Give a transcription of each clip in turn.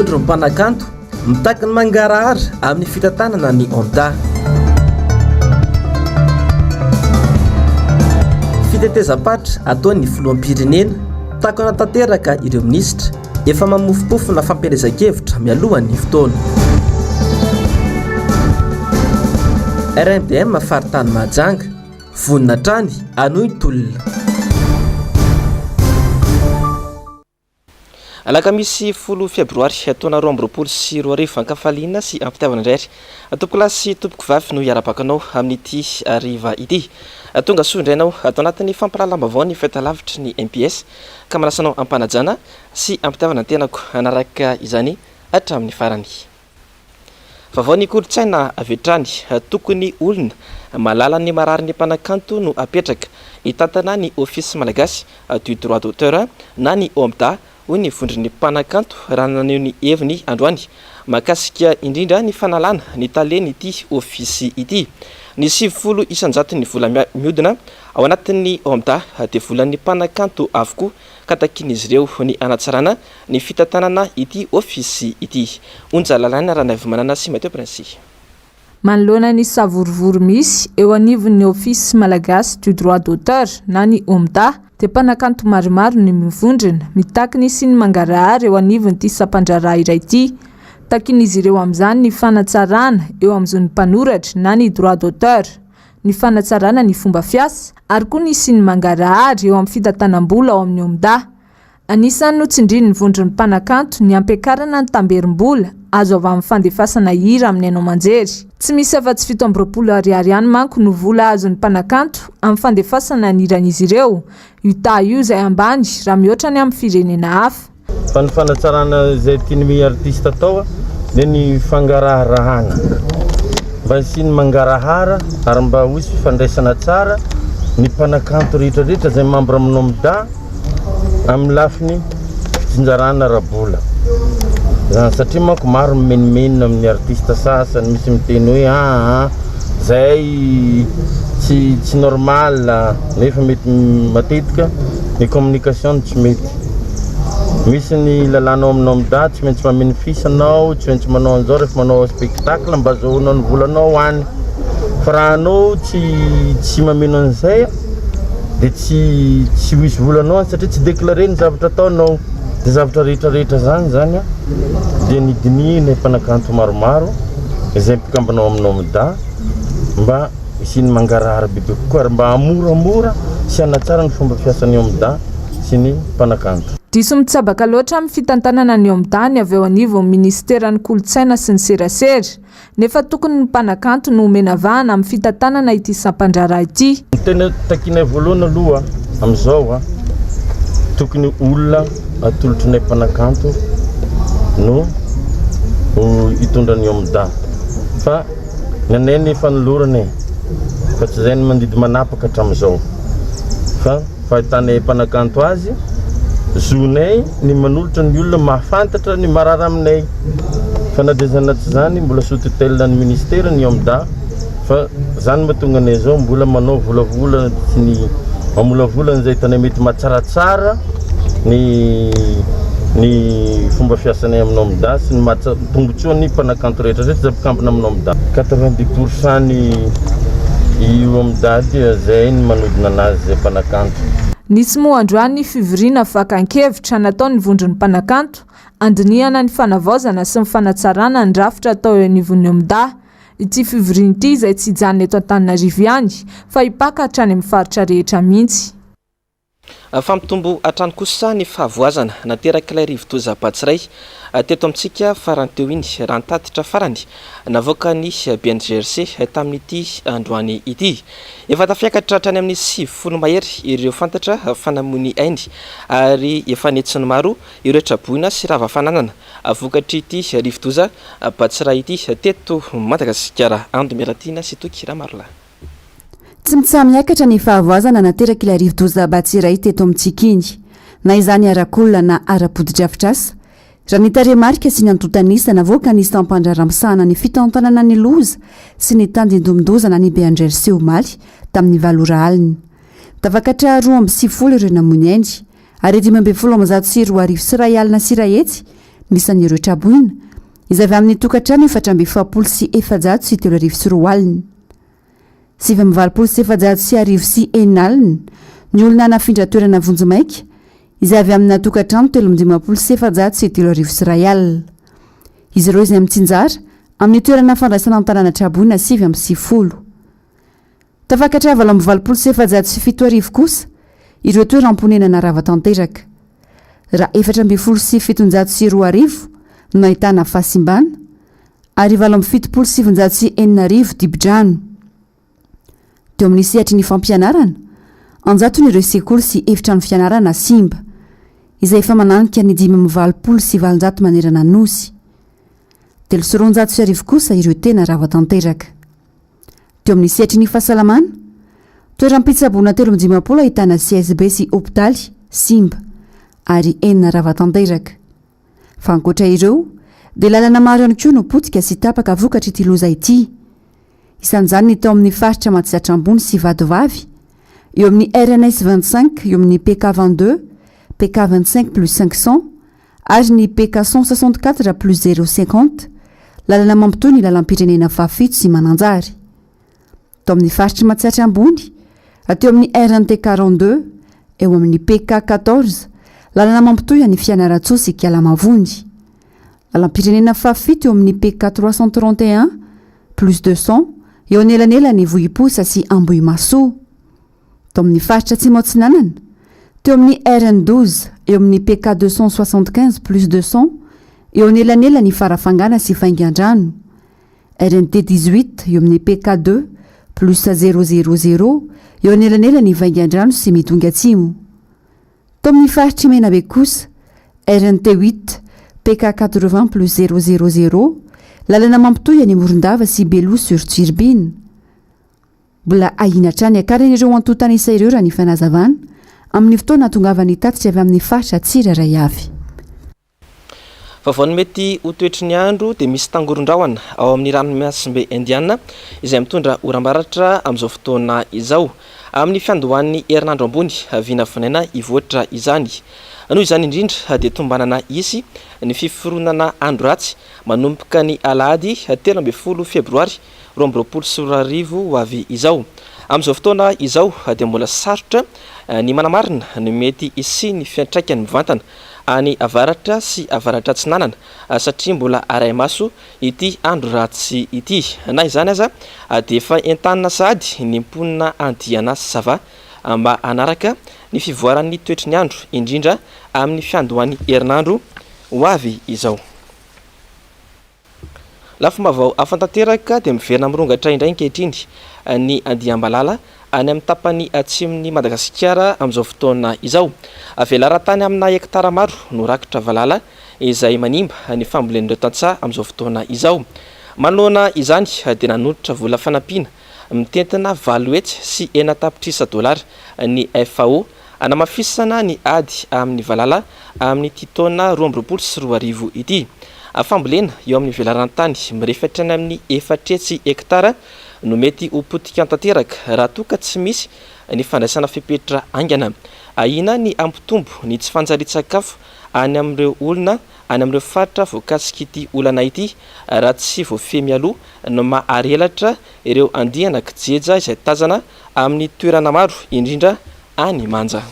vondro ny mpanakanto mitaky ny mangarahara amin'ny fitantanana ny onta. Fitetezam-patra ataon'ny filoham-pirenena tako anatanteraka ireo minisitra efa mamofopofona fampielezan-kevitra mialohan'ny fotoana. RMDM faritany Mahajanga vonina trany anoy tolona. Alakamisy folo Febroary taona 2024 ankafaliana sy ampitiavana indray tompoko lahy sy tompoko vavy no iara-bakanao amin'ity ariva ity. Tonga soa indrainao atao anatin'ny fampirahalam-baovao ny fahitalavitry ny MPS ka manasanao ampanajana sy ampitiavana tenako anaraka izany hatramin'ny farany. Vaovao ny kolontsaina avy hatrany tokony olona malala ny marary ny mpanakanto no apetraka hitantana ny ofisy malagasy du droit d'auteur na ny OMDA hoy ny vondron'ny mpanakanto raha naneho ny heviny androany mahakasika indrindra ny fanalana ny taleny ity ofisy ity. Ny 70 isanjato ny vola mihodina ao anatin'ny OMDA dia volan'ny mpanakanto avokoa ka takin'izy ireo ny anatsarana ny fitantanana ity ofisy ity. Onja lalàna raha navy manana sy Mateo Prince. Manoloana ny savorovory misy eo anivon'ny ofisy malagasy du droit d'auteur na ny OMDA dia mpanakanto maromaro ny mivondrona mitakiny sy ny mangarahara eo anivon'ity sampandraraha iray ity. Takin'izy ireo amin'izany ny fanatsarana eo amin'izony mpanoratra na ny droit d'auteur, ny fanatsarana ny fomba fiasa ary koa ny sy ny mangarahara eo amin'ny fitantanam-bola ao amin'ny OMDA. Anisany notsindriny ny vondron'ny mpanakanto ny ampiakarana ny tamberim-bola azo avy amin'ny fandefasana hira amin'ny haino aman-jery. Tsy misy afa-tsy 700 ariary ihany manko no vola azon'ny mpanakanto amin'ny fandefasana ny hiran'izy ireo. Io tah io izay ambany raha mihoatra ny amin'ny firenena hafa. Fa ny fanatsarana izay tian'ny artista atao dia ny fangaraharaana mba sy ny mangarahara ary mba hoisy fifandraisana tsara ny mpanakanto rehetrarehetra izay membre amin'ny OMDA amin'ny lafiny fitsinjarana rabola. Satria manko maro mimenimenina amin'ny artista sasany misy miteny hoe zay tsy normal nefa mety matetika ny communication tsy mety. Misy ny lalànao amin'ny OMDA tsy maintsy mamenifisanao, tsy maintsy manao an'izao rehefa manao spectacle mba azahoanao ny volanao any. Fa raha anao tsy mameno an'izay dia tsy hoisy volanao any satria tsy déclaré ny zavatra ataonao. Dia zavatra rehetrarehetra zany dia nidinihina mpanakanto maromaro izay mpikambinao amin'ny OMDA mba isiany mangarahara bebe kokoa ary mba hamoramora sy hanatsara ny fomba fiasan'ny OMDA sy ny mpanakanto. Diso mitsabaka loatra amin'ny fitantanana ny OMDA ny avy eo anivon'ny ministeran'ny kolontsaina sy ny serasera nefa tokony ny mpanakanto no omena vahana amin'ny fitantanana ity sampandraraha ity. Ny tena takinay voalohany aloha amin'izao tokony olona atolotry ny mpanakanto no hitondra ny OMDA fa ny anay ny fanolorany fa tsy izay ny mandidy manapaka hatramin'izao fa fahitanay mpanakanto azy zonay ny manolotra ny olona mahafantatra ny marara aminay fa na dia zanaty izany mbola sous tutelle ny ministera ny OMDA fa zany mahatonga anay zao mbola manao volavolana sy ny mamolavolana izay hitanay mety mahatsaratsara ny fomba fiasanay amin'ny OMDA sy ny tombontsoa ny mpanakanto rehetrarehetra izay mpikambina amin'ny OMDA. 90% ny OMDA dia zay ny manodina anazy izay mpanakanto. Nisy moa androany ny fivoriana vakan-kevitra nataon'ny vondron'ny mpanakanto andinihana ny fanavaozana sy ny fanatsarana ny rafitra atao eo anivon'ny OMDA. Ity fivoriana ity izay tsy hijanona eto Antananarivo ihany fa hipaka hatrany amin'ny faritra rehetra mihitsy. Fampitombo hatrany kosa ny fahavoazana naterak'ilay rivo-doza Batsiray teto amintsika farany teo iny raha nitatitra farany navoaka ny BNGRC tamin'ity androany ity. Efa tafiakatra hatrany amin'ny 70 mahery ireo fantatra fanamony ainy ary efa netsiny maro ireo traboina sy rava-fananana vokatry ity rivo-doza Batsiray ity teto Madagasikara. Ando Meratina sy Tokira Marla. Tsy mitsamiakatra ny fahavoazana naterak'ilay rivo-doza Batsiray teto amintsika iny na izany arakolona na ara-podi-drafitrasa. Raha ny taremarika sy ny antotanisa navoaka ny sampandrara-misahana ny fitantanana ny loza sy ny tandindomdoza na ny BNGRC omaly tamin'ny valora alina. Tafakatra 2 amby 70 ireo namony ainy ary 5 amby 10 sy 4 arivo sy 1 alina sy 1 hetsy misan'ireo traboina izay avy amin'ny tokantrano 4 sy 700 sy 3 sy 4 alina 7 sy 700 sy 1 sy 1 alina ny olona anafindra toerana vonjomaika izay avy amin'ny tokantrano 3 sy 700 sy 3 sy 1 alina izy ireo izay mitsinjara amin'ny toerana fandraisana an-tanàna traboina 7 tafakatra 7 sy 700 sy 7 kosa ireo toeram-ponenana rava-tanteraka raha 4 sy 700 sy 2 no ahitana fahasimbana ary 7 sy 700 sy 4 dibidrano teo amin'ny sehatry ny fampianarana anjato nyireo sekoly sy efitrano fianarana simba izay efa mananika ny 5 sy 700 manerana nosy 3 sy 400 sy 1 kosa ireo tena rava-tanteraka teo amin'ny sehatry ny fahasalamana toeram-pitsaboana 3 ahitana CSB sy hopitaly simba ary 4 rava-tanteraka fa ankoatra ireo dia lalana maro ihany koa no potika sy tapaka vokatra ity loza ity isan'izany ny tao amin'ny faritra Matsihatra ambony sy vadivavy eo amin'ny RNS 25 eo amin'ny PK 22 PK 25 plus 500 ary ny PK 164 plus 050 lalana mampitoy ny lalam-pirenena fafito sy mananjary tao amin'ny faritra Matsihatra ambony ateo amin'ny RNT 42 eo amin'ny PK 14 lalana mampitoy ny fianaratsoa sy kialamavondy lalam-pirenena fafito eo amin'ny PK 331 plus 200 eo anelanela ny vohiposa sy ambohimasoa tao amin'ny faritra Tsimotsinanana teo amin'ny RN12 eo amin'ny PK 275 plus 200 eo anelanela ny farafangana sy faingan-drano RNT 18 eo amin'ny PK 2 plus 000 eo anelanela ny vaingan-drano sy midonga atsimo tao amin'ny faritra Menabe kosa RNT 8 PK 80 plus 000 lalana mampitoy any Morondava sy Belo sur Turbine mbola ahinatrany akaran'ireo antotana isa ireo raha ny fanazavana amin'ny fotoana tongavany tatitra avy amin'ny faritra tsiraray avy Vaovao mety ho toetry ny andro dia misy tangoron-drahona ao amin'ny ranomasimbe Indiana izay mitondra oram-baratra amin'izao fotoana izao amin'ny fiandohan'ny herinandro ambony vinavinaina ivoatra izany noho izany indrindra dia tombanana isy ny fiforonana andro ratsy manomboka ny alahady 13 Febroary 2024 ho avy izao amin'izao fotoana izao dia mbola sarotra ny manamarina ny mety isy ny fiantraikany mivantana any avaratra sy avaratra tsinanana satria mbola aray maso ity andro ratsy ity na izany aza dia efa entanina sady ny mponina andiana sava mba anaraka ny fivoaran'ny toetry ny andro indrindra amin'ny fiandohan'ny herinandro ho avy izao lafomavao afantanteraka dia miverina mirongatra indray ankehitriny ny andiam-balala any amin'ny tapany atsimon'ny Madagasikara amin'izao fotoana izao velara-tany amina hektara maro no rakitra valala izay manimba ny fambolen'ireo tantsaha amin'izao fotoana izao manoloana izany dia nanolotra vola fanampiana mitentina 7 hetsy sy 9 tapitrisa dolara ny FAO anamafisana ny ady amin'ny valala amin'ny titaona 20 sy 20 ity fambolena eo amin'ny velaran-tany mirefatra any amin'ny 4 hetsy hektara no mety ho potika tanteraka raha toa tsy misy ny fandraisana fipetra aingana ahina ny ampitombo ny tsy fanjari-tsakafo any amin'ireo olona any amin'ireo faritra voakasika ity olana ity raha tsy voafehy aloha no maharelatra ireo andiana kijeja izay tazana amin'ny toerana maro indrindra any manja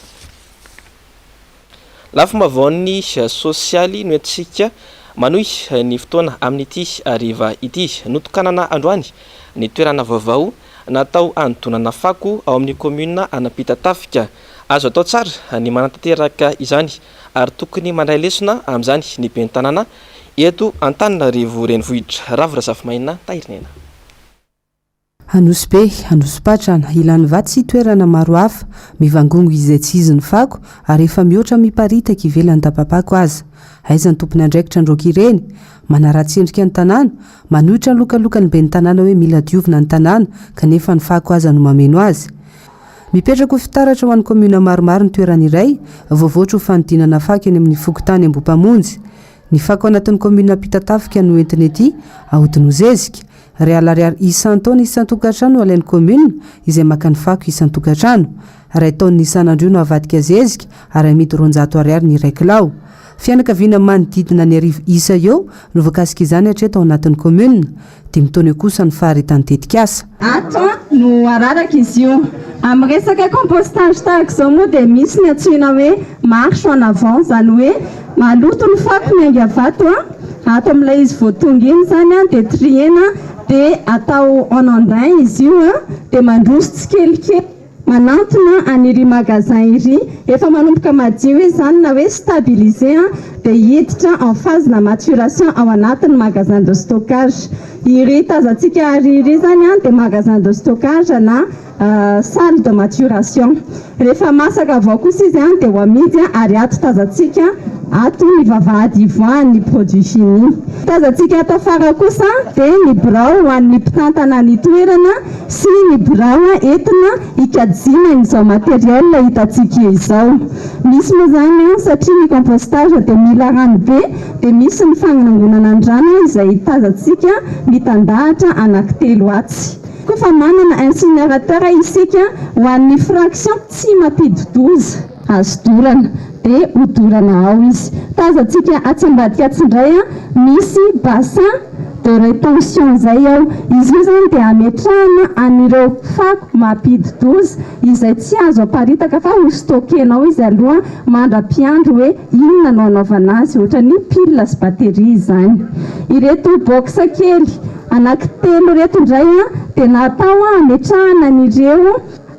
lafomavaon'ny sosialy no entsika manohy ny fotoana amin'ity ariva ity notokanana androany ny toerana vaovao natao anodonana fako ao amin'ny commune Anapitatafika azo atao tsara ny manantanteraka izany ary tokony mandray lesona amin'izany ny ben'ny tanàna eto Antananarivo renivohitra Ravira Zafimaina Tahirinena Hanosy be, hanosy patrana, ilany vatsy toerana maro hafa, mivangongo izay tsy izy ny fako, ary efa mihoatra miparitaka ivelany tapapako aza. Aiza ny tompony andraikitra androky ireny, manaratsy endrika ny tanàna, manohitra ny lokaloka ny ben'ny tanàna hoe mila diovina ny tanàna, kanefa ny fako aza no mameno azy. Mipetraka ho fitaratra ho an'ny komuna maromaro ny toerana iray, voavoatra ho fanodinana fako eny amin'ny fokotany Ambopamonjy. Ny fako anatin'ny komuna Pitatafika no entiny ety, ahodiny ho zezika. Ariary isan-taona isan-tokantrano alain'ny komuna izay maka ny fako isan-tokantrano. Ray taon'ny isan'andro no avadika zezika ary amidy 200 ariary ny 1 kilao. fianakaviana manodidina ny arivo isa eo no voakasika izany hatreto ao anatin'ny commune dia mitony kosa ny faharetany tetika asa ato no araraka izy io amin'ny resaka compostage tahaka izao moa dia misy ny antsoina hoe marche en avant zany hoe maloto ny fako miainga avato ato amin'ilay izy voatonga iny zany dia triena dia atao en andain izy io dia mandroso tsikelikely manantona aniry magasin iry efa manomboka madio izy zany na hoe stabiliser dia hiditra en phase na maturation ao anatin'ny magasin de stockage iry tazantsika ariry zany dia magasin de stockage na salle de maturation rehefa masaka avao kosa izy dia ho amidy ary ato tazantsika ato ny vavahady ivoan'ny produit fini tazantsika ato afara kosa dia ny birao ho an'ny mpitantana ny toerana sy ny birao entina ikajina izao materiel hitantsika izao misy moa zany satria ny compostage dia mila rano be dia misy ny fagnanangonana ny rano izay tazantsika mitandahatra anankitelo atsy kofa manana incinerateur isika ho an'ny fraction tsy mampidi-12 azo dorana dia hodorana ao izy tazantsika atsambadika atsindray misy bassin de rétention zay ao izy io zany dia ametrahana anireo fako mampidi-12 izay tsy azo aparitaka fa ho stockenao izy aloha mandra-piandro hoe inona no anaovana azy ohatra ny pile sy batterie zany ireto box kely anankitelo reto indray dia natao ametrahana an'ireo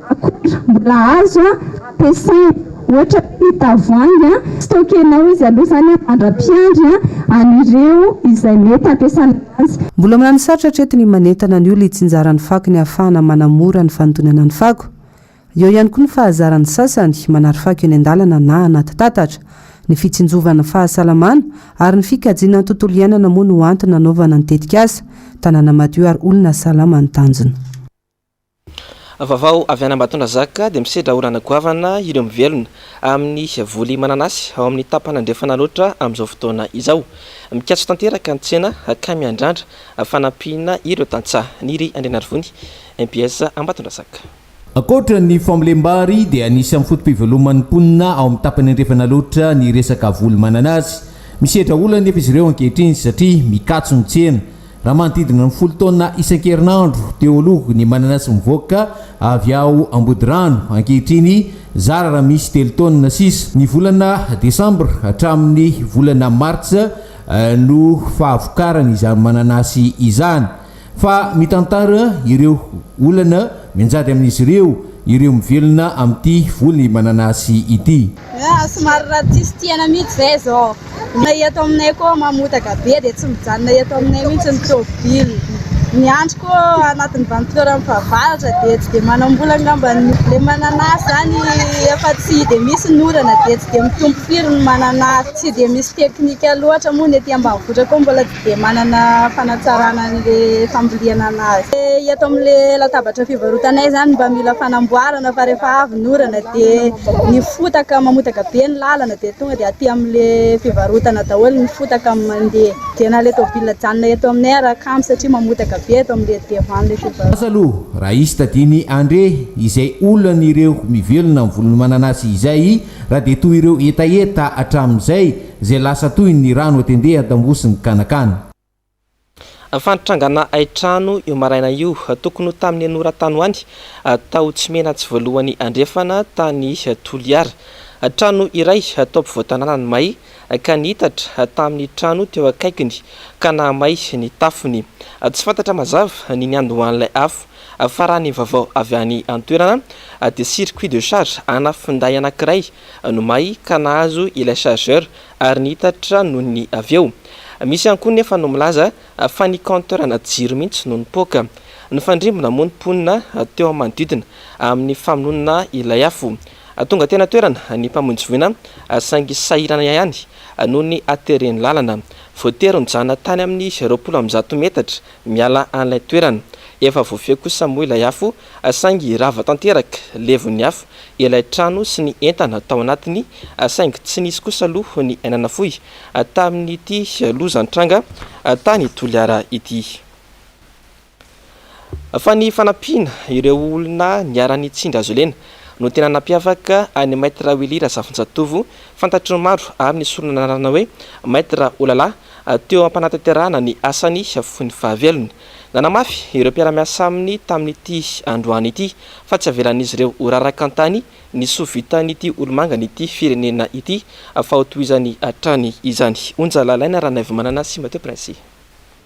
akora mbola azo ampiasaina ohatra ny tavoahangy stockenao izy aloha zany mandra-piandro anireo izay mety ampiasana azy mbola manano sarotra hatreto ny manentana ny olona hitsinjaran'ny fako ny ahafahana manamora ny fanontonana ny fako eo ihany koa ny fahazaran'ny sasany manary fako eny an-dalana na anaty tatatra ny fitsinjovana fahasalamana ary ny fikajiana ny tontolo iainana moa no antony nanaovana ny tetika asa tanàna madio ary olona salama ny tanjona vaovao avy any Ambatondrazaka dia misedra orana goavana ireo mivelona amin'ny voly mananasy ao amin'ny tapana andrefana loatra amin'izao fotoana izao mikatso tanteraka ny tsena kamy andrandra fanampiana ireo tantsaha niry andrenarivony MBS Ambatondrazaka akoatra ny famolembary dia anisy fotom-piveloman'ny mponina ao amin'ny tapany andrefana loatra ny resaka voly mananasy misedra olana nefa izy ireo ankehitriny satria mikatso ny tsena raha manodidina ny 10 taona isan-kerinandro teo aloha ny mananasy mivoaka avy ao Ambodirano ankehitriny zara raha misy 3 taona sisa ny volana Desambra hatramin'ny volana Martsa no fahavokarany izany mananasy izany fa mitantara ireo olana menjady amin'izy ireo mivelona amin'ity voly mananasy ity somary raha tsisy tiana mihitsy zay zao na eto aminay koa mamotaka be dia tsy mijanona eto aminay mihitsy ny tôbily ny andro koa anatin'ny vantilora mifahavaratra dia tsy dia manambola ngamba le mananasy zany efa tsy dia misy norana dia tsy dia mitombo firy ny mananasy tsy dia misy teknika loatra moa ny ety ambanivohitra koa mbola tsy dia manana fanatsarana an'le fambolena anazy eto amin'le latabatra fivarotanay zany mba mila fanamboarana fa rehefa avy norana dia ny fotaka mamotaka be ny lalana dia tonga dia aty amin'le fivarotana daholo ny fotaka mandeha dia na le tôbily janona eto aminay arakamy satria mamotaka beto amin'le devan'le fivarotana aloha raha isy tadiny andre izay olana ireo mivelona amin'ny volony mananasy izay raha dia toy ireo etaeta hatramin'izay zay lasa toy ny rano atendeha tambosiny kanakana fantrangana aitrano io maraina io tokony tamin'ny anoratano any tao tsy mena tsy voalohany andrefana tany Toliara trano iray atao mpivoatanana ny may ka nihitatra tamin'ny trano teo akaikiny ka namay ny tafony tsy fantatra mazava ny niandohan'ilay afo fa raha ny vaovao avy any an-toerana dia circuit de charge ana finday anankiray no may ka nahazo ilay chargeur ary nihitatra noho ny avy eo misy ihany koa nefa no milaza fa ny compteur na jiro mihitsy no nipoaka ny fandrimbona moa ny mponina teo amin'ny manodidina amin'ny famononana ilay afo tonga tena toerana ny mpamonjy voina saingy sahirana ihany noho ny ateren'ny lalana voatery mijanona tany amin'ny 20 metatra miala an'ilay toerana efa voafeo kosa moa ilay afo saingy rava tanteraka levon'ny afo ilay trano sy ny entana tao anatiny saingy tsy nisy kosa aloha ny ainana fohy tamin'ity lozantranga tany Toliara ity fa ny fanampiana ireo olona niara-nitsindra azo lena no tena nampiavaka any maître Willy Razafinjatovo fantatry ny maro amin'ny solona anarana hoe maître Olala teo ampanatanterahana ny asany fony fahavelony. Nanamafy ireo mpiara-miasa aminy tamin'ity androany ity fa tsy avelan'izy ireo ho raraka an-tany ny sovitan'ity olomangany ity firenena ity fa hotohizany hatrany izany. Onja lalaina raha navy manana sy Mateo Prince.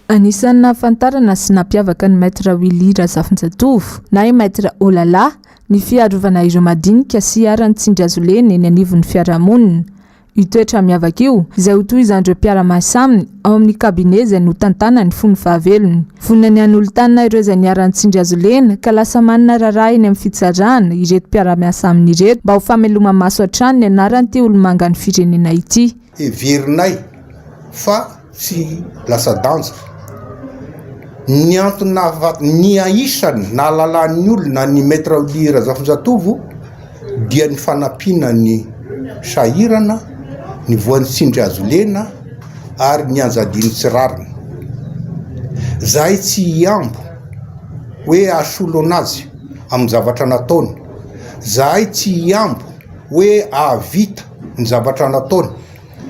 Anisan'ny nahafantarana sy nampiavaka ny maître Willy Razafinjatovo na i maître Olala ny fiarovana ireo madinika sy arany tsindriazoleny eny anivon'ny fiarahamonina. Io toetra miavaka io izay hotohizan'ireo mpiara-miasa aminy ao amin'ny kabine izay notantana ny fony fahavelony. Vonina ny olon-tanana ireo izay niarany tsindriazolena ka lasa manana raharaha eny amin'ny fitsarana ireto mpiara-miasa aminy ireto mba ho fameloma maso hatrany ny anaran'ity olomangany firenena ity. Heverinay fa tsy lasa danja. Ny antony ny aisany na lalan'ny olona ny maître Willy Razafinjatovo dia ny fanampiana ny sahirana, ny voan'ny tsindriazolena ary ny anjadiny tsirarina. Zahay tsy hiambo hoe asolo anazy amin'ny zavatra nataony. Zahay tsy hiambo hoe ahavita ny zavatra nataony.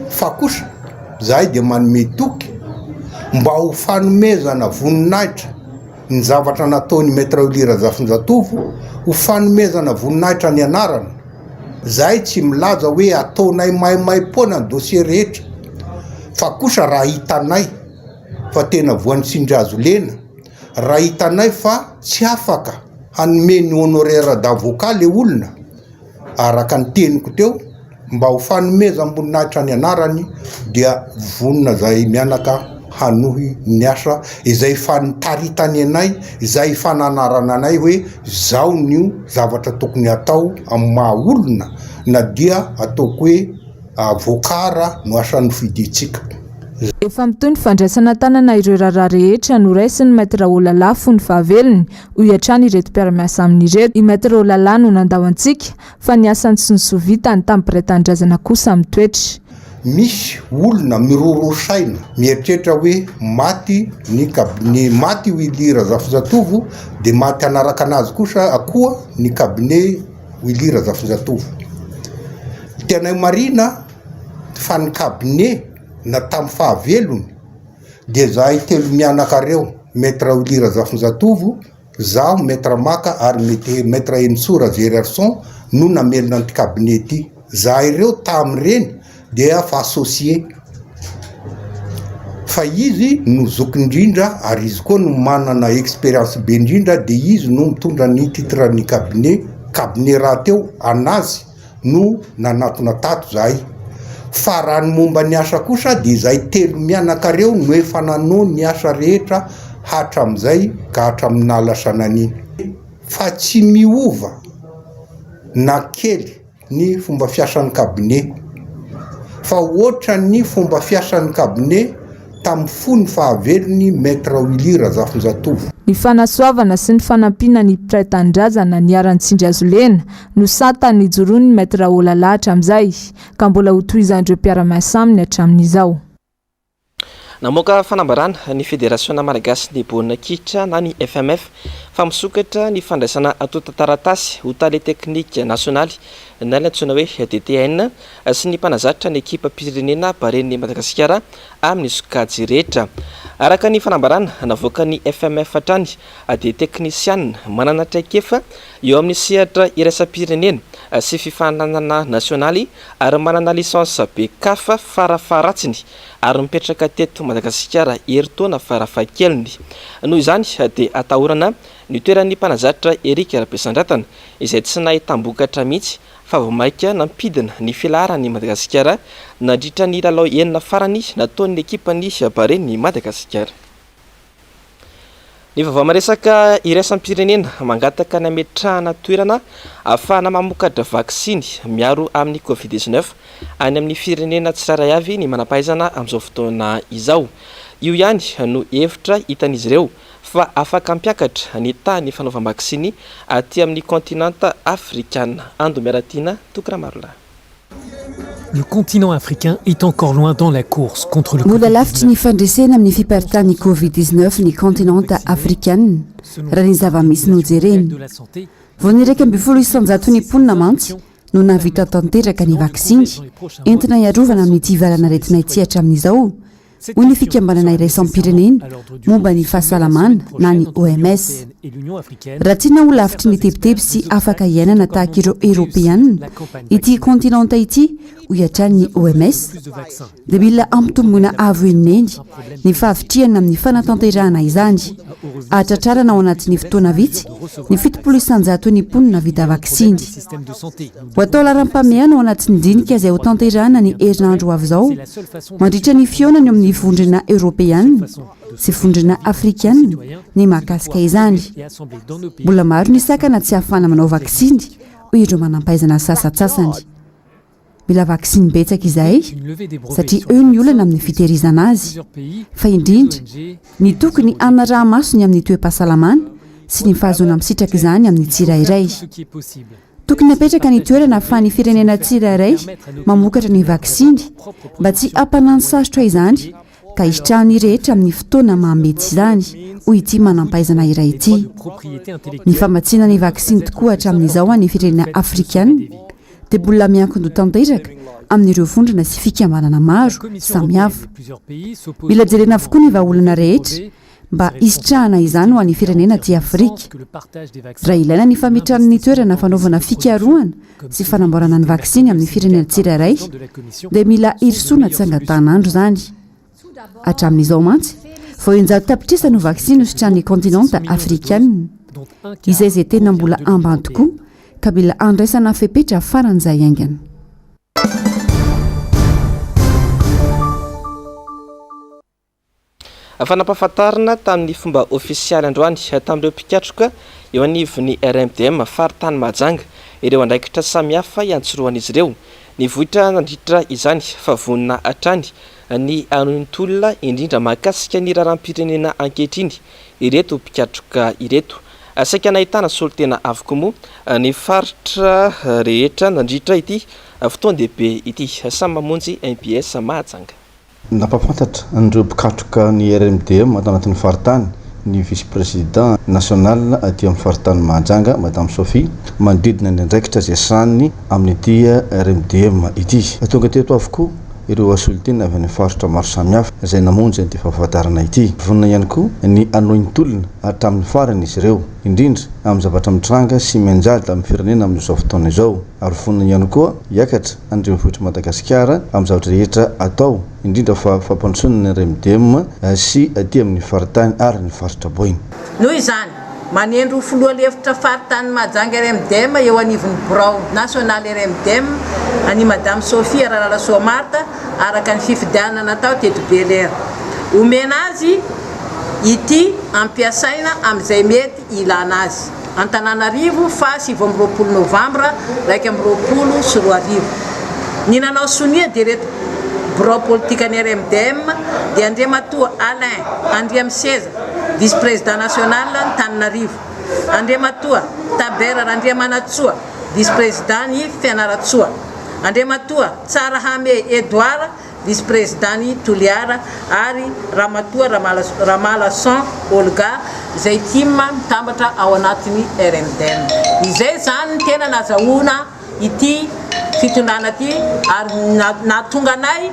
Fa kosa zahay dia manome toky mba ho fanomezana voninahitra ny zavatra nataony maître Willy Razafinjatovo, ho fanomezana voninahitra ny anarana. Zahay tsy milaza hoe ataonay maimai-poana ny dossier rehetra, fa kosa raha hitanay fa tena voan'ny tsindriazolena, raha hitanay fa tsy afaka hanome ny honoraire d'avocat le olona araka ny teniko teo mba ho fanomezana voninahitra ny anarany, dia vonina zahay mianaka hanohy ny asa izay fanitaritany anay, izay fananarana anay hoe zao nio zavatra tokony atao amin'ny maha olona, na dia ataoko hoe vokara no asan'ny fiditsika. Efa mitoy ny fandraisana tanana ireo raharaha rehetra no raisin'ny maître Olala fony fahavelony ho iatrany ireto mpiara-miasa amin'ireto. I maître Olala no nandao antsika fa ny asany sy ny sovitany tamin'ny mpiray-tandrazana kosa mitoetra. Misy olona mirorosaina mieritreritra hoe maty ny maty Willy Razafinjatovo dia maty anaraka anazy kosa akoa ny kabine Willy Razafinjatovo. Tena marina fa ny kabine na tamin'ny fahavelony dia zahay telo mianakareo, maître Willy Razafinjatovo, zaho maître Maka ary maître Ensora Gererson no namelona ny kabine ity. Zahay ireo tamin'ireny dia fa associé, fa izy no zoky indrindra ary izy koa no manana expérience be indrindra, dia izy no mitondra ny titre ny kabine raha teo anazy no nanatona tato zahay. Fa raha ny momba ny asa kosa dia zahay telo mianakareo no efa nanao ny asa rehetra hatram'izay ka hatramin'ny nalasanan'iny. Fa tsy miova na kely ny fomba fiasan'ny kabine, fa oatra ny fomba fiasan'ny kabine tamin'ny fony fahavelony maître Willy Razafinjatovo. Ny fanasoavana sy ny fanampiana ny mpiray-tandrazana ny aran'ny tsindriazolena no satany joroany maître Olala hatramin'izay ka mbola ho tohizan'ireo mpiara-miasa aminy hatramin'izao. Namoaka fanambarana ny Fédération Malagasy ny baolina kitra na ny FMF fa misokatra ny fandraisana atotan-taratasy ho tale teknika nasionaly na ny antsoina hoe DTN sy ny mpanazatra ny ekipa pirenena baren'ny Madagasikara amin'ny sokajy rehetra. Araka ny fanambarana navoaka ny FMF hatrany dia teknisiana manana traikefa eo amin'ny sehatra iraisam-pirenena sy fifananana nasionaly ary manana lisansa be kafa farafaratsiny ary mipetraka teto Madagasikara eritaona farafahakeliny. Noho izany dia atahorana ny toeran'ny mpanazatra Erika Rabesan-dratana izay tsy nahitambokatra mihitsy fa vao maika nampidina ny filaharany Madagasikara nandritra ny lalao enina farany nataon'ny ekipany baren'ny Madagasikara. Ny vaovao maresaka iraisam-pirenena mangataka ny ametrahana toerana ahafahana mamokatra vaksiny miaro amin'ny Covid-19 any amin'ny firenena tsirairay avy ny manampahaizana amin'izao fotoana izao. Io ihany no hevitra hitan'izy ireo fa afaka mpiakatra ny tany fanaovam-baksiny aty amin'ny kontinanta afrikana. Ando miaratina Tokramarola. Le continent africain est encore loin dans la course contre le Mbola Covid-19. lavitry ny fandresena amin'ny fiparitany Covid-19 ny kontinanta afrikana raha ny zava-misy nojereny vao ny 1 ponina mantsy no navita tanteraka ny vaksiny entina hiarovana amin'ity valana retina itsihatra amin'izao hoy ny fikambanana iraisampirenena momba ny fahasalamana na ny OMS raha tiana ho lavitry ny tebiteby sy afaka hiainana tahaka ireo eropeanina ity kontinanta ity ho hiatran'ny OMS dia mila ampitomboina avo eniny ny fahavitriana amin'ny fanatanterahana izany ahatratrarana ao anatin'ny fotoana vitsy ny 700 ny ponina vita vaksiny ho atao laram-pameana ao anatin'ny dinika izay ho tanterahana ny herinandro avy izao mandritra ny fionany amin'ny vondrina eropeanina sy vondrina afrikanina ny mahakasika izany mbola maro ny sakana tsy ahafana manao vaksiny hoy ireo manampaizana sasatsasany mila vaksiny betsaka izahay satria eo ny olana amin'ny fitehirizana azy fa indrindra ny tokony anaraha-masony amin'ny toe-pahasalamana sy ny fahazoana misitraka izany amin'ny tsirairay tokony apetraka ny toerana fa ny firenena tsirairay mamokatra ny vaksiny mba tsy ampanano sarotra izany ka hitrahany rehetra amin'ny fotoana mahamety izany hoy ity manampaizana iray ity ny famatsiana ny vaksiny tokoa hatramin'izao any firenena afrikanina dia mbola miankin-do tanteraka amin'ireo vondrona sy fikambanana maro samihafa mila jerena avokoa ny vahaolana rehetra mba hisitrahana izany ho an'ny firenena ty Afrika raha ilaina ny fametrahana ny toerana fanaovana fikarohana sy fanamboarana ny vaksiny amin'ny firenena tsirairay dia mila irisoana tsy angatanandro zany hatramin'izao mantsy vao enjato tapitrisa no vaksiny hositrahan'ny kontinanta afrikanina izay izay tena mbola ambany tokoa ka mila andraisana fepetra faran'izay aingana fanampahafantarana tamin'ny fomba ofisialy androany tamin'ireo mpikatroka eo anivon'ny RMDM faritany Mahajanga ireo andraikitra samihafa iantsoroan'izy ireo ny vohitra nandritra izany fa vonina hatrany ny anontolona indrindra mahakasika ny raharam-pirenena ankehitriny ireto mpikatroka ireto saika nahitana solotena avokoa moa ny faritra rehetra nandritra ity fotoan-dehibe ity samy mamonjy MBS Mahajanga napafantatra andreo mpikatroka ny RMDM atao anatin'ny faritany ny vice-président national aty amin'ny faritany Mahajanga madame Sophie mandridina ny andraikitra zay saniny amin'ity RMDM ity tonga teto avokoa ireo asolotena avy any faritra maro samihafa izay namonjy an'ity fahafantarana ity vonina ihany koa ny anointolona hatramin'ny farany izy ireo indrindra amin'ny zavatra mitranga sy mianjady amin'ny firenena amin'izao fotoana izao ary vonina ihany koa hiakatra andrenivohitra Madagasikara amin'ny zavatra rehetra atao indrindra fa fampandrosoana ny RMDM sy aty amin'ny faritany ary ny faritra boina noho izany manendro foloalefitra faritany Mahajanga RMDM eo anivon'ny Bureau national RMDM ani madame Sophie Aralala Soamarta araka ny fifidianana natao teto Belair omena azy ity ampiasaina amin'izay mety ilana azy Antananarivo fa 7 Novambra 2024 ny nanao sonia dia reto bureau politique ny RMDM dia Andriamatoa Alain Andriamseza vice-président national Antananarivo Andriamatoa Tabera Andriamanatsoa vice-président ny Fianaratsoa Andriamatoa Tsarahame Edouard vice-président ny Toliara ary Ramatoa Ramalason Olga izay tima mitambatra ao anatin'ny RMDM izay zany tena nazahoana ity fitondrana ty ary natonga anay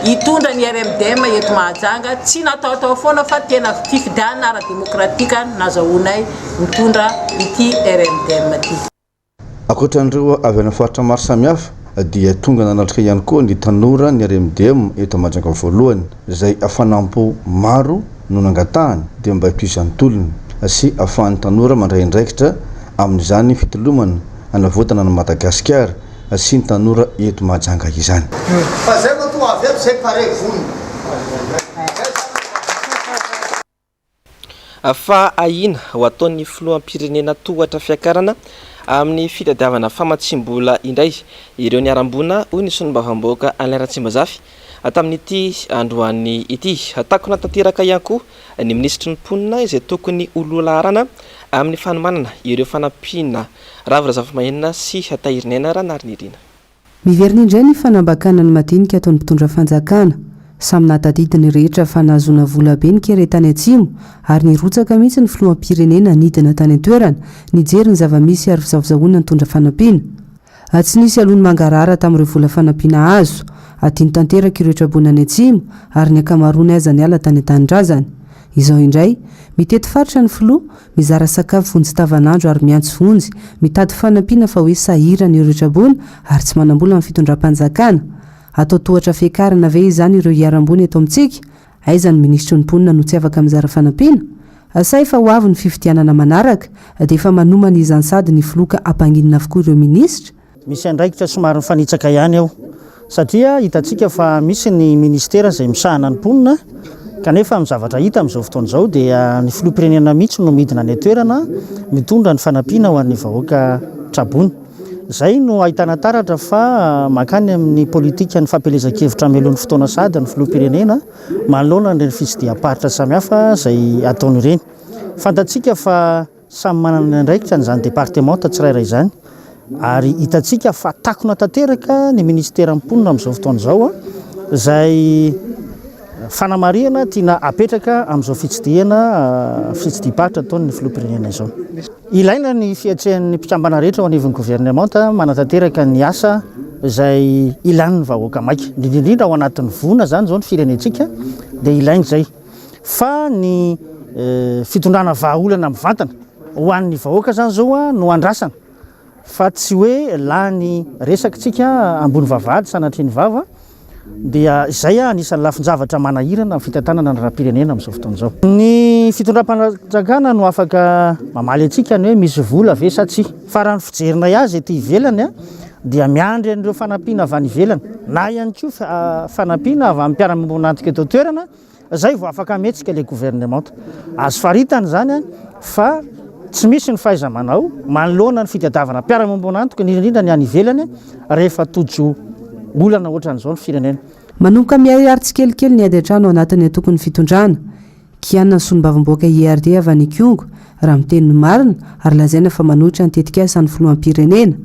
hitondra ny RMDM eto Mahajanga tsy nataotao foana fa tena fifidianana ara-demokratika nazahoanay mitondra ity RMDM ty akoatran'ireo avy any faritra maro samihafa dia tonga nanatrika ihany koa ny tanora ny RMDM eto Mahajanga voalohany izay afanampo maro no nangatahany dia mba hipisy antolony sy ahafahan'ny tanora mandray andraikitra amin'izany fitolomana anavotana ny Madagasikara sy ny tanora eto Mahajanga izany fa zay moa tonga avy eto zay pare vonina fa ahina ho ataon'ny filoham-pirenena tohatra fiakarana amin'ny fitadiavana famatsimbola indray ireo ny arambona hoy ny sonom-bavam-bahoaka Alain Ratsimazafy tamin'ity androany ity takona tanteraka ihany koa ny ministry ny mponina izay tokony ololarana amin'ny fanomanana ireo fanampina Ravirazafimahenina sy Tahirinena Ranarynirina miverina indray ny fanambakana ny madinika ataon'ny mpitondra fanjakana samy natadidiny rehetra fa nahazona vola be ny kere tany atsimo ary nirotsaka mihitsy ny filoham-pirenena nidina tany an-toerana nijery ny zava-misy ary fizaozahoana nitondra fanampiana. Tsy nisy alony mangarara tamin'ireo vola fanampiana azo atiany tanteraka ireo trabonany atsimo ary ny akamaroany aza ny ala tany an-tanindrazany. Izao indray mitety faritra ny filoha mizara sakafo vonjy tavanandro ary miantso vonjy mitady fanampiana fa hoe sahirana ireo trabona ary tsy manambola amin'ny fitondram-panjakana. Atao tohatra fiakarana ve izany ireo hiarambony eto amintsika? Aiza ny ministra ny mponina no tsy afaka mizara fanampiana? Asay fa ho avy ny fifidianana manaraka dia efa manomana izany sady ny filoka ampanginina avokoa ireo ministra. Misy andraikitra somary mifanitsaka ihany ao satria hitantsika fa misy ny ministera izay misahana ny mponina kanefa amin'ny zavatra hita amin'izao fotoana izao dia ny filoham-pirenena mihitsy no midina any toerana mitondra ny fanampiana ho an'ny vahoaka trabony. Izay no ahitana taratra fa makany amin'ny politika ny fampelezan-kevitra melon'ny fotoana sady ny filoham-pirenena manoloana ny fitsidiam-paritra samihafa izay ataony ireny. Fantatsika fa samy manana ny andraikitra n'izany departemanta tsirairay izany ary hitantsika fa takona tanteraka ny ministera mponina amin'izao fotoana izao izay fanamariana tiana apetraka amin'izao fitsidiam-paritra ataony ny filoham-pirenena izao. Ilaina ny fiatrehan'ny mpikambana rehetra ao anivon'ny gouvernemanta manatanteraka ny asa izay ilain'ny vahoaka maika indrindra ao anatin'ny vona zany zao ny firenentsika dia ilainy izay fa ny fitondrana vahaolana mivantana ho an'ny vahoaka zany zao no andrasana fa tsy hoe lany resakitsika ambony vavahady sanatriny vava dia izay anisan'ny lafin-javatra manahirana amin'ny fitantanana ny raha-pirenena amin'izao fotoana izao. Ny fitondram-panjakana no afaka mamaly antsika ny hoe misy vola ve sa tsy fa raha ny fijerinay azy ety ivelany dia miandry an'ireo fanampiana avy any ivelany na ihany koa fanampiana avy amin'ny mpiara-miombonantika eto toerana izay vao afaka mihetsika ilay gouvernemanta. Azo faritana zany fa tsy misy ny fahaiza-manao manoloana ny fitadiavana mpiara-miombonantika indrindra ny any ivelany rehefa tojo olana ohatran'izao ny firenena. Manomboka miary tsikelikely ny ady an-trano anatin'ny tokony fitondrana. Kiana ny sonom-bavamboaka IRD avy any Kongo raha miteny marina ary lazaina fa manohitra ny tetikasa ny filoham-pirenena.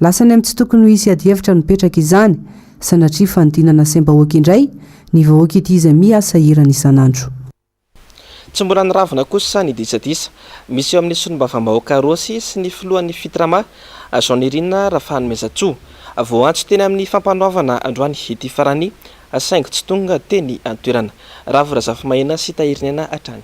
Lasany amin'ny tsy tokony ho isy ady hevitra mipetraka izany sanatria fanodinana sembahoaka indray ny vahoaka ity izay miasa hirana isanandro. Tsy mbola niravina kosa ny disadisa misy eo amin'ny sonom-bavamboaka Rosy sy ny filohan'ny fitrama Jean-Nirina Rafanomezatsoa vao antso teny amin'ny fampanoavana androany ity farany saingy tsy tonga teny an-toerana. Ravo Razafimahina sy Tahirinena Atrany.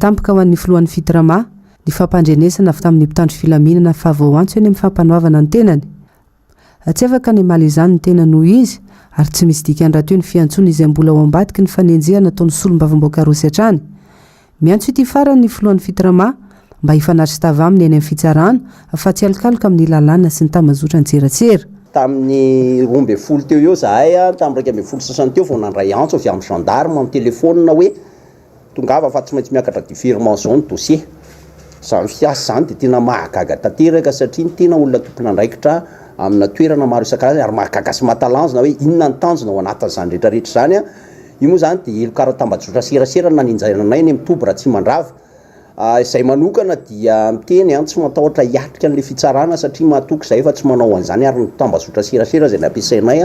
Tampoka ho an'ny filohan'ny fitrama ny fampandrenesana avy tamin'ny mpitandro filaminana fa vao antso eny amin'ny fampanoavana ny tenany. Tsy afaka ny maly izany ny tena noho izy ary tsy misy dikan-drato ny fiantsony izay mbola ao ambadiky ny fanenjehana ataon'ny solom-bavamboaka Rosy hatrany. Miantso ity farany ny filohan'ny fitrama mba hifanatry tava aminy eny amin'ny fitsarana fa tsy alokaloka amin'ny lalàna sy ny tamazotra an-tseratsera. Tamin'ny 12 teo eo zahay tamin'ny 260 teo vao nandray antso avy amin'ny gendarme amin'ny telefônina hoe tongava fa tsy maintsy miakatra diffirement zao ny dossier. Zany fiasa zany dia tena mahagaga tanteraka satria ny tena olona tompona andraikitra amina toerana maro isan-karazany ary mahagaga sy mahatalanjona hoe inona ny tanjona ao anatin'izany rehetrarehetra zany io moa zany dia elokara tambajotra serasera naninjaina anay ny mitoby raha tsy mandrava. Izay manokana dia miteny tsy matahotra hiatrika an'ilay fitsarana satria mahatoky izay fa tsy manao an'izany ary ny tambazotra serasera izay nampiasainay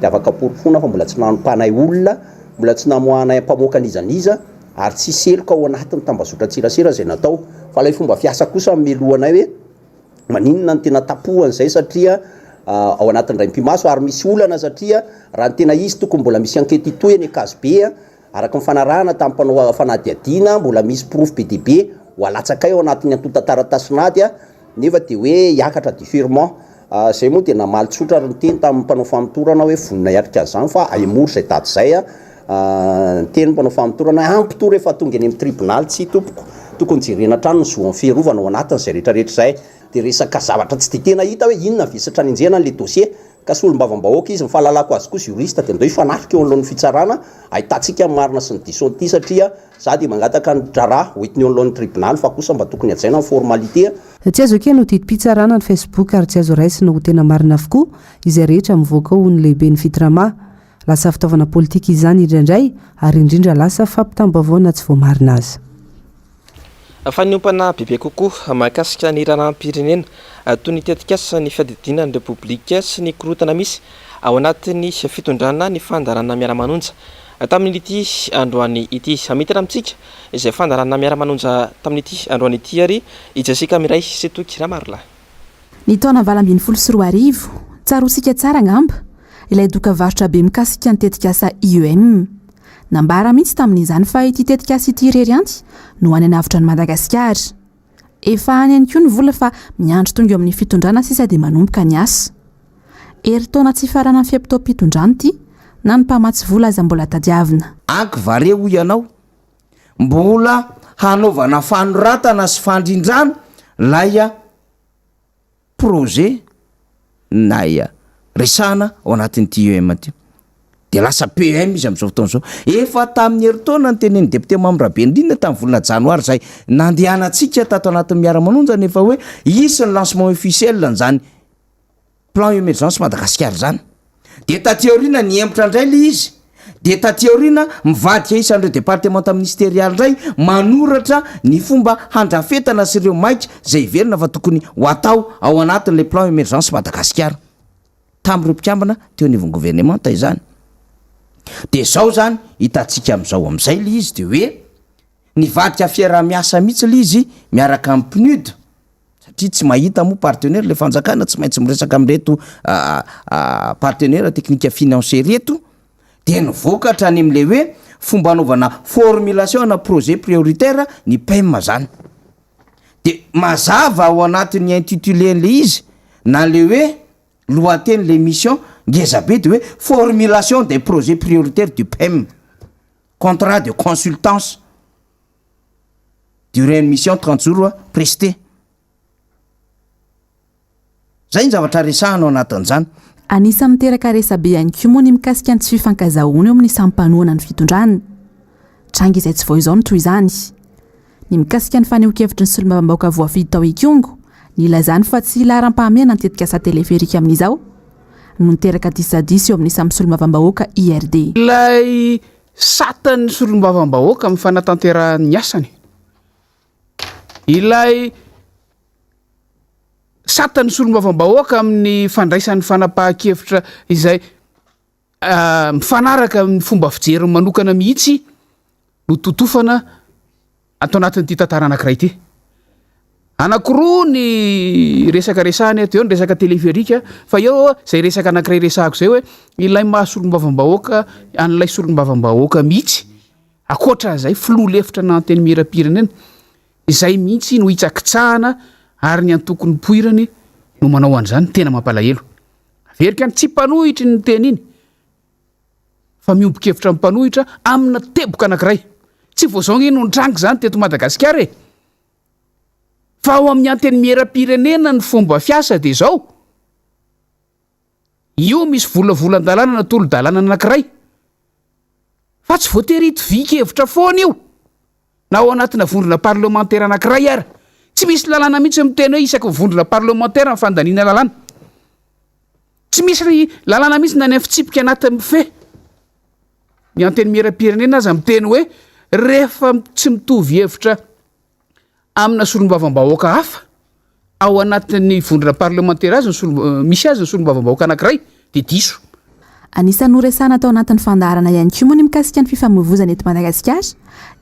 dia afaka porofona fa mbola tsy nanompanay olona, mbola tsy namoahanay mpamoaka an'izaniza ary tsy seloka ao anatin'ny tambazotra serasera izay natao. Fa ilay fomba fiasa kosa melohanay hoe maninona ny tena tapohan'izay satria ao anatin'ny ray mpimaso ary misy olana satria raha ny tena izy tokony mbola misy ankety itoy any Akazobe araka ny fanarahana tamin'ny mpanao fanadiadiana mbola misy proof be dia be ho alatsakay ao anatin'ny antota taratasonady nefa dia hoe hiakatra diffirement. Izay moa dia namaly tsotra ny teny tamin'ny mpanao famitorana hoe vonina hiatrika an'izany fa aimoro izay tady izay ny teny mpanao famitorana ampito rehefa tonga any amin'ny tribunal tsy tompoko tokony jerena trano ny zoan'ny fiarovana ao anatin'izay rehetrarehetra izay dia resaka zavatra tsy dia tena hita hoe inona vesatra ninjehana n'ilay dossier ka solom-bavambahoaka izy mifahalalako azy koa jurista dia andao hifanarika eo anoloan'ny fitsarana ahitantsika marina sy ny diso an'ity satria sady mangataka ny drara hoentiny eo anoloan'ny tribunal fa kosa mba tokony hajaina ny formalité. Tsy azo ake no didi-pitsarana ny Facebook ary tsy azo raisina ho tena marina avokoa izay rehetra mivoaka ao ny lehibe ny fitrama. Lasa fitaovana politika izany indraindray ary indrindra lasa fampitam-baovao tsy voamarina azy. Faniompana bebe kokoa mahakasika ny rahanam-pirenena toy ny tetikasa ny fiadidina ny repoblika sy ny korotana misy ao anatin'ny fitondrana ny fandarana miara-manonja tamin'ity androany ity amity amintsika izay fandarana miara-manonja tamin'ity androany ity ary ijasika miray sy toky ramarola ny taona 2024 tsarosika tsara ngamba ilay doka varotra be mikasika ny tetikasa IEM nambara mihitsy tamin'izany fa ity tetikasa ity irery anty no any anavitra ny Madagasikara efa any ihany koa ny vola fa miandry tonga amin'ny fitondrana sisa dia manomboka ny asa ery taona tsy farana ny fiapitao-pitondrana ity na ny mpamatsy vola aza mbola tadiavina ankivareo ianao mbola hanaovana fanoratana sy fandrindrana laya projet naya resana ao anatin'ity IEM ty dia lasa PM izy amin'izao fotoana izao efa tamin'ny heritaona ny tenen'ny député Mamrabe indrindra tamin'ny volana janoary izay nandehanantsika tato anatin'ny miara-manonja nefa hoe isy ny lancement officiel an'izany plan émergence Madagasikara zany dia taty aoriana ny empotra indray le izy dia taty aoriana mivadika isan'ireo départementa ministérial indray manoratra ny fomba handrafetana sy ireo maika izay iverina fa tokony ho atao ao anatin'le plan émergence Madagasikara tamin'ireo mpikambana teo anivon'ny gouvernementa izany dia zao zany hitantsika amin'izao amin'izay le izy dia hoe nivadika fiara-miasa mihitsy le izy miaraka amin'ny PNUD satria tsy mahita moa partenaire le fanjakana tsy maintsy miresaka amin'reto partenaire teknika financier reto dia nivokatra any amin'le hoe fomba anaovana formulation na projet prioritaire ny PEM zany dia mazava ao anatin'ny intitulé-n'le izy na le hoe lohateny le mission ngeza be de hoe formulation des projets prioritaires du PEM contrat de consultance durant une mission 30 jours presté zay ny zavatra resahana ao anatin'izany anisany miteraka resabe ihany koa moa ny mikasika ny tsy fifankazahoana eo amin'ny sampanoana ny fitondrana trangy izay tsy vao izao no toy izany ny mikasika ny faneho-kevitry ny solombavambahoaka voafidy tao ikongo ny ilazany fa tsy laharam-pahamehana ny tetika asa teleferika amin'izao no niteraka disadisy eo amin'ny samy solombavambahoaka IRD ilay satan'ny solombavambahoaka amin'ny fanatanterahany asany ilay satan'ny solombavambahoaka amin'ny fandraisan'ny fanapahan-kevitra izay mifanaraka amin'ny fomba fijery manokana mihitsy no totofana atao anatin'ity tantara anankiray ity anankiroa ny resaka resahany ato eo ny resaka teleferika fa eo zay resaka anankiray resahako zay hoe ilay mahasolombavambahoaka an'ilay solombavambahoaka mihitsy akoatra zay filoha lefitra na anteny miram-pirenena izay mihitsy no hitsakitsahana ary ny antokony poirany no manao an'izany tena mampalahelo averika ny tsy mpanohitry ny teny iny fa miombon-kevitra mpanohitra amina teboka anankiray tsy voazao ino nitrangy zany teto Madagasikara fa ao amin'ny anteny miram-pirenena ny fomba fiasa dia zao io misy volavolan-dalàna na tolo-dalàna anankiray fa tsy voatery hitovika-hevitra foana io na ao anatina vondrona parlementaire anankiray ary tsy misy lalàna mihitsy miteny hoe isaky vondrona parlementaire amin'ny fandaniana lalàna tsy misy lalàna mihitsy na ny fitsipika anaty mife ny anteny miram-pirenena aza miteny hoe rehefa tsy mitovy hevitra amina solombavambahoaka hafa ao anatin'ny vondrona parlementaire azy misy azy ny solombavambahoaka anankiray dia diso anisany noresana tao anatin'ny fandaharana ihany koa moa ny mikasika ny fifamoivoizana eto Madagasikara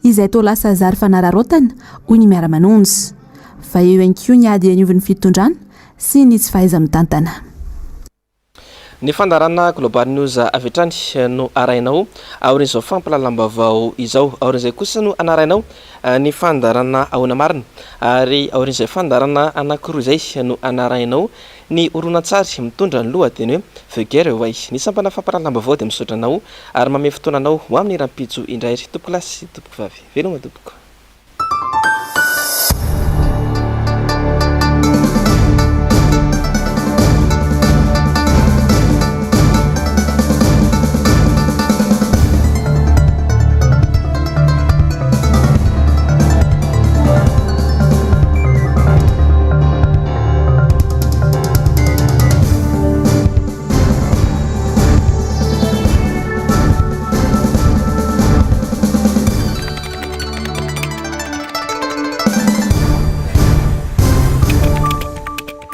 izay tao lasa zary fanararotana hoy ny miara-manonja fa eo ihany koa ny ady aniovin'ny fitondrana sy ny tsy fahaiza mitantana ny fandarana global news avy hatrany no arainao aorin'izao fampalalam-baovao izao aorin'izay kosa no anarainao ny fandarana ahona marina ary aorin'izay fandarana anankiroa izay no anarainao ny oronan-tsary mitondra ny lohateny hoe Febroary ny sampana fampalalam-baovao dia misaotranao ary mame fotoananao ho amin'ny rampitso indray tompoko lasy tompoko vavy veloma tompoko